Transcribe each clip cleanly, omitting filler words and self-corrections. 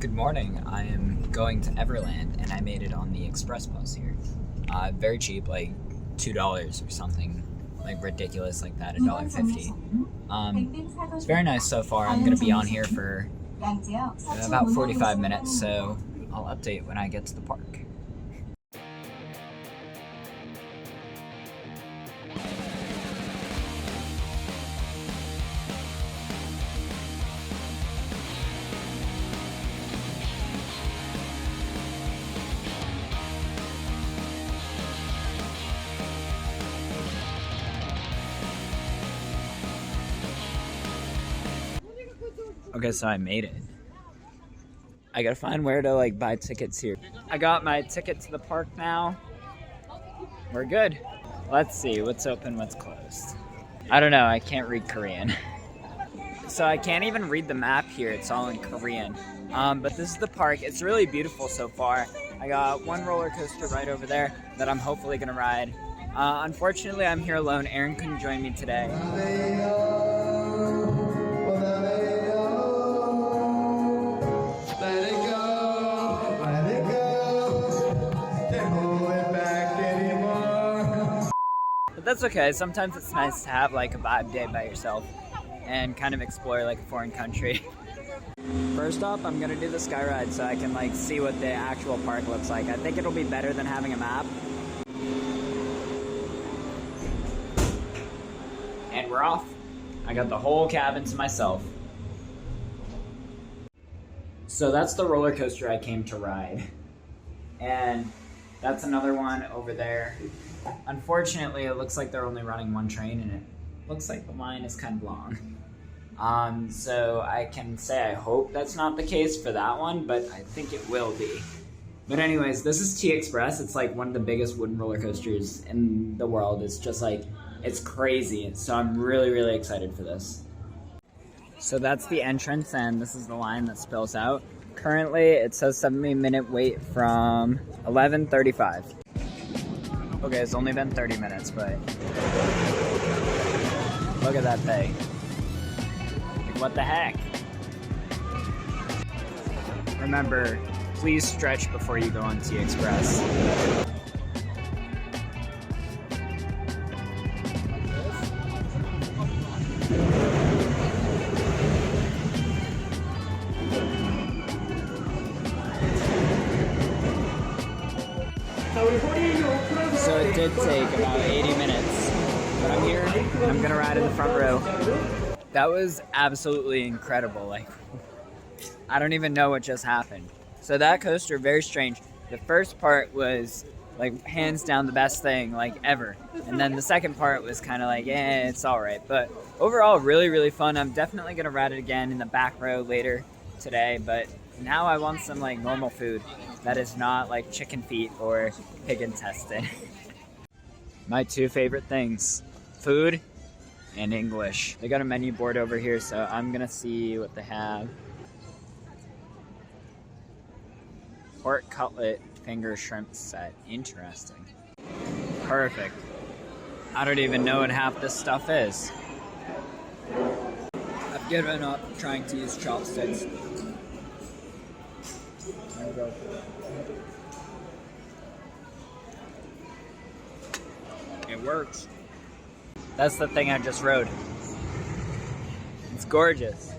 Good morning. I am going to Everland and I made it on the express bus here. Very cheap, like $2 or something, like ridiculous like that, $1.50. It's very nice so far. I'm going to be on here for about 45 minutes, so I'll update when I get to the park. Okay, so I made it. I gotta find where to buy tickets here. I got my ticket to the park now. We're good. Let's see what's open, what's closed. I don't know, I can't read Korean. So I can't even read the map here, it's all in Korean. But this is the park, it's really beautiful so far. I got one roller coaster right over there that I'm hopefully gonna ride. Unfortunately, I'm here alone. Aaron couldn't join me today. But that's okay. Sometimes it's nice to have a vibe day by yourself and kind of explore a foreign country. First off, I'm gonna do the sky ride so I can see what the actual park looks like. I think it'll be better than having a map. And we're off. I got the whole cabin to myself. So that's the roller coaster I came to ride. And that's another one over there. Unfortunately, it looks like they're only running one train and it looks like the line is kind of long. So I can say I hope that's not the case for that one, but I think it will be. But anyways, this is T-Express. It's one of the biggest wooden roller coasters in the world. It's just it's crazy. So I'm really, really excited for this. So that's the entrance and this is the line that spills out. Currently, it says 70-minute wait from 11:35. Okay, it's only been 30 minutes, but look at that thing. What the heck? Remember, please stretch before you go on T-Express. So it did take about 80 minutes, but I'm here, I'm gonna ride in the front row. That was absolutely incredible. I don't even know what just happened. So that coaster, very strange. The first part was hands down the best thing ever. And then the second part was kind of it's all right. But overall, really, really fun. I'm definitely gonna ride it again in the back row later today, but now I want some normal food that is not chicken feet or pig intestine. My two favorite things, food and English. They got a menu board over here, so I'm gonna see what they have. Pork cutlet finger shrimp set. Interesting. Perfect. I don't even know what half this stuff is. I've given up trying to use chopsticks. There we go. It works. That's the thing I just rode. It's gorgeous.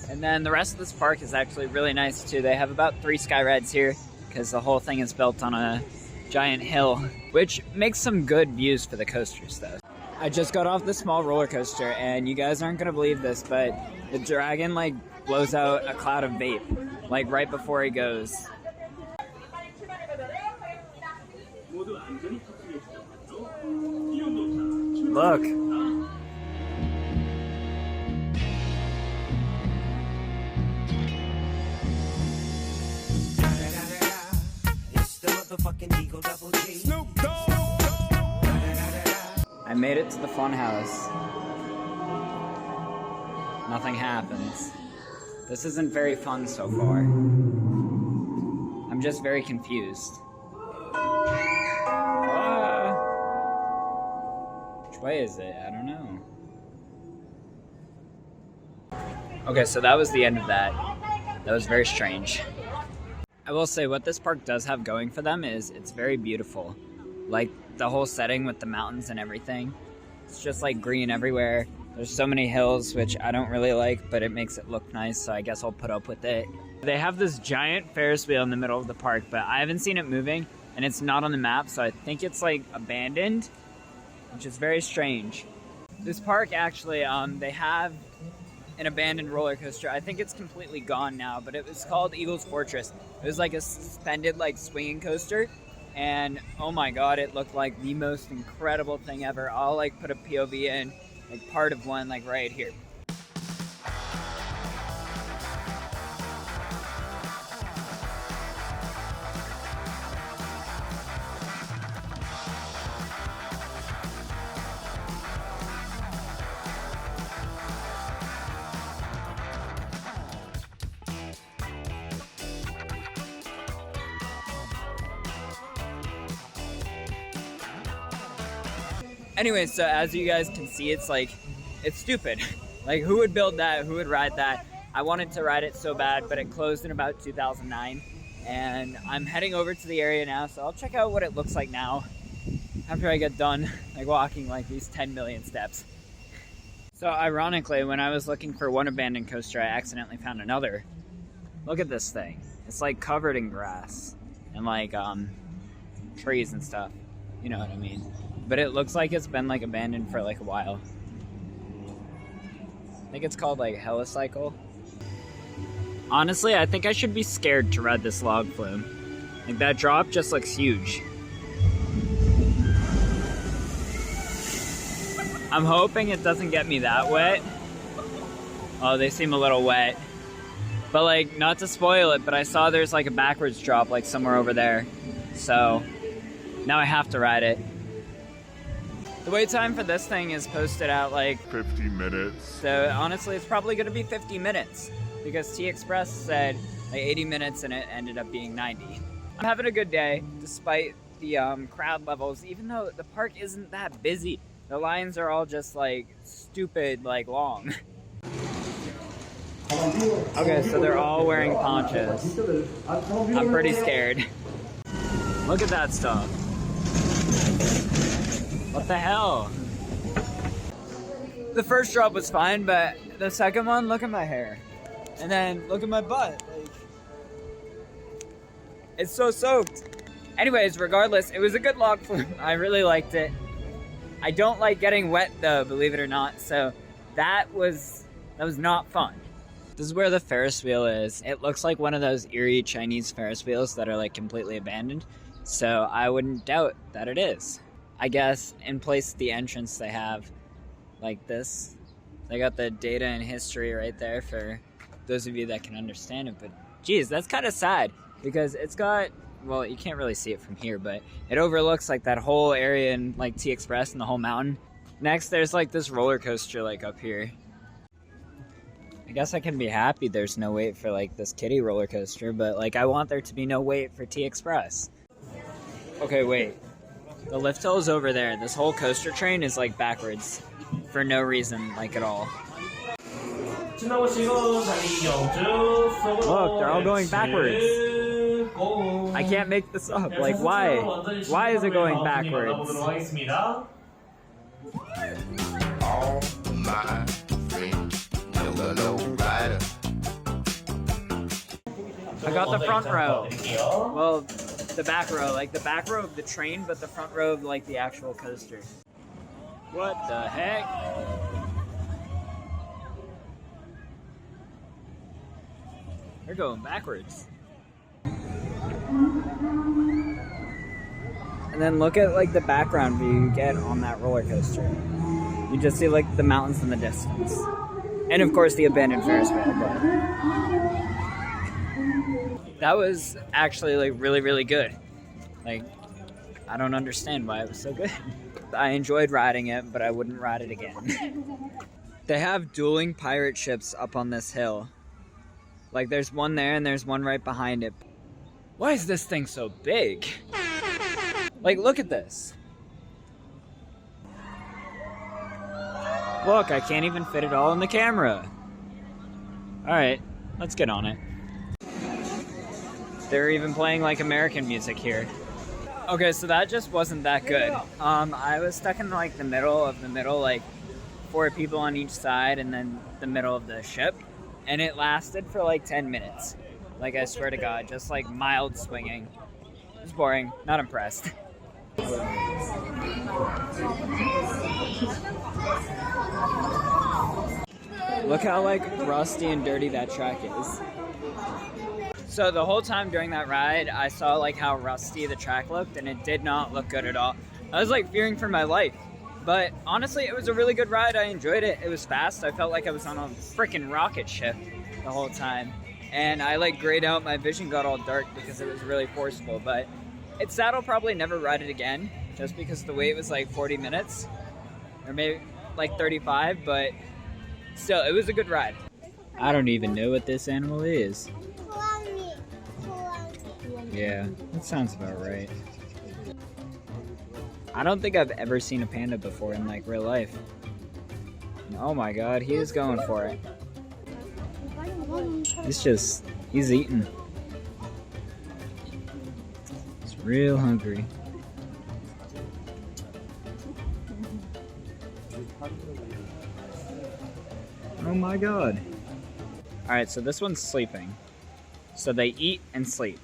And then the rest of this park is actually really nice too. They have about 3 sky rides here because the whole thing is built on a giant hill, which makes some good views for the coasters though. I just got off the small roller coaster and you guys aren't gonna believe this, but the dragon blows out a cloud of vape right before he goes. Look. I made it to the fun house. Nothing happens. This isn't very fun so far. I'm just very confused. Which way is it? I don't know. Okay, so that was the end of that. That was very strange. I will say what this park does have going for them is it's very beautiful. Like the whole setting with the mountains and everything. It's just like green everywhere. There's so many hills, which I don't really like, but it makes it look nice, so I guess I'll put up with it. They have this giant Ferris wheel in the middle of the park, but I haven't seen it moving, and it's not on the map, so I think it's like abandoned, which is very strange. This park actually, they have an abandoned roller coaster. I think it's completely gone now, but it was called Eagle's Fortress. It was like a suspended like swinging coaster, and oh my god, it looked like the most incredible thing ever. I'll like put a POV in, like part of one like right here. Anyway, so as you guys can see, it's like, it's stupid. Like, who would build that? Who would ride that? I wanted to ride it so bad, but it closed in about 2009. And I'm heading over to the area now, so I'll check out what it looks like now after I get done, like walking like these 10 million steps. So ironically, when I was looking for one abandoned coaster, I accidentally found another. Look at this thing. It's like covered in grass and like trees and stuff. You know what I mean? But it looks like it's been like abandoned for like a while. I think it's called like Helicycle. Honestly, I think I should be scared to ride this log flume. Like that drop just looks huge. I'm hoping it doesn't get me that wet. Oh, they seem a little wet. But like, not to spoil it, but I saw there's like a backwards drop like somewhere over there. So now I have to ride it. The wait time for this thing is posted at like 50 minutes. So honestly, it's probably gonna be 50 minutes because T-Express said like 80 minutes and it ended up being 90. I'm having a good day despite the crowd levels, even though the park isn't that busy. The lines are all just like stupid, like long. Okay, so they're all wearing ponchos. I'm pretty scared. Look at that stuff. What the hell? The first drop was fine, but the second one, look at my hair. And then look at my butt. Like, it's so soaked. Anyways, regardless, it was a good log flume. I really liked it. I don't like getting wet though, believe it or not. So that was not fun. This is where the Ferris wheel is. It looks like one of those eerie Chinese Ferris wheels that are like completely abandoned. So I wouldn't doubt that it is. I guess in place of the entrance they have like this. They got the data and history right there for those of you that can understand it. But geez, that's kind of sad because it's got, well, you can't really see it from here, but it overlooks like that whole area in like T-Express and the whole mountain. Next, there's like this roller coaster like up here. I guess I can be happy there's no wait for like this kiddie roller coaster, but like I want there to be no wait for T-Express. Okay, wait. The lift hill is over there. This whole coaster train is like backwards for no reason, like at all. Look, they're all going backwards. I can't make this up. Like, why? Why is it going backwards? I got the front row. Well, the back row. Like the back row of the train, but the front row of like the actual coaster. What the heck? They're going backwards. And then look at like the background view you get on that roller coaster. You just see like the mountains in the distance. And of course the abandoned Ferris wheel. But that was actually like really, really good. Like, I don't understand why it was so good. I enjoyed riding it, but I wouldn't ride it again. They have dueling pirate ships up on this hill. Like there's one there and there's one right behind it. Why is this thing so big? Like, look at this. Look, I can't even fit it all in the camera. All right, let's get on it. They're even playing like American music here. Okay, so that just wasn't that good. I was stuck in like the middle of the middle, like 4 people on each side and then the middle of the ship. And it lasted for like 10 minutes. Like, I swear to God, just like mild swinging. It was boring, not impressed. Look how like rusty and dirty that track is. So the whole time during that ride, I saw like how rusty the track looked, and it did not look good at all. I was like fearing for my life. But honestly, it was a really good ride. I enjoyed it. It was fast. I felt like I was on a freaking rocket ship the whole time. And I like grayed out. My vision got all dark because it was really forceful. But it's sad I'll probably never ride it again, just because the wait was like 40 minutes or maybe like 35. But still, it was a good ride. I don't even know what this animal is. Yeah, that sounds about right. I don't think I've ever seen a panda before in like real life. Oh my God, he is going for it. He's eating. He's real hungry. Oh my God. All right, so this one's sleeping. So they eat and sleep.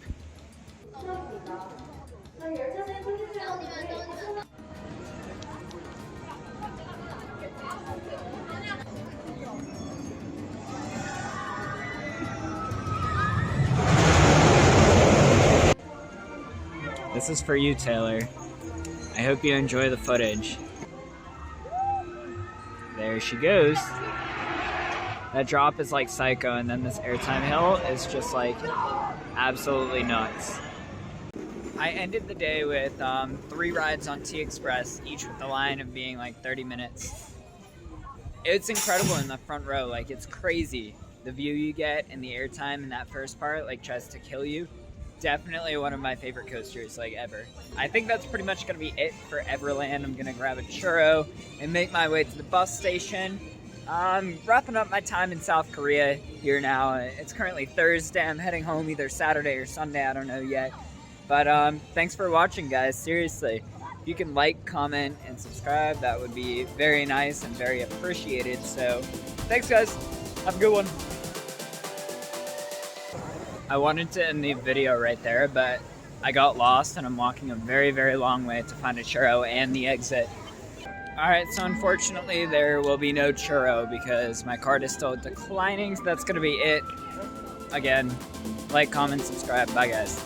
This is for you, Taylor. I hope you enjoy the footage. There she goes. That drop is like psycho, and then this airtime hill is just like absolutely nuts. I ended the day with 3 rides on T-Express, each with the line of being like 30 minutes. It's incredible in the front row, like it's crazy. The view you get and the airtime in that first part like tries to kill you. Definitely one of my favorite coasters like ever. I think that's pretty much gonna be it for Everland. I'm gonna grab a churro and make my way to the bus station. I'm wrapping up my time in South Korea here now. It's currently Thursday. I'm heading home either Saturday or Sunday, I don't know yet. But thanks for watching, guys, seriously. If you can like, comment, and subscribe, that would be very nice and very appreciated. So thanks, guys. Have a good one. I wanted to end the video right there, but I got lost and I'm walking a very, very long way to find a churro and the exit. Alright, so unfortunately there will be no churro because my card is still declining, so that's going to be it. Again, like, comment, subscribe. Bye, guys.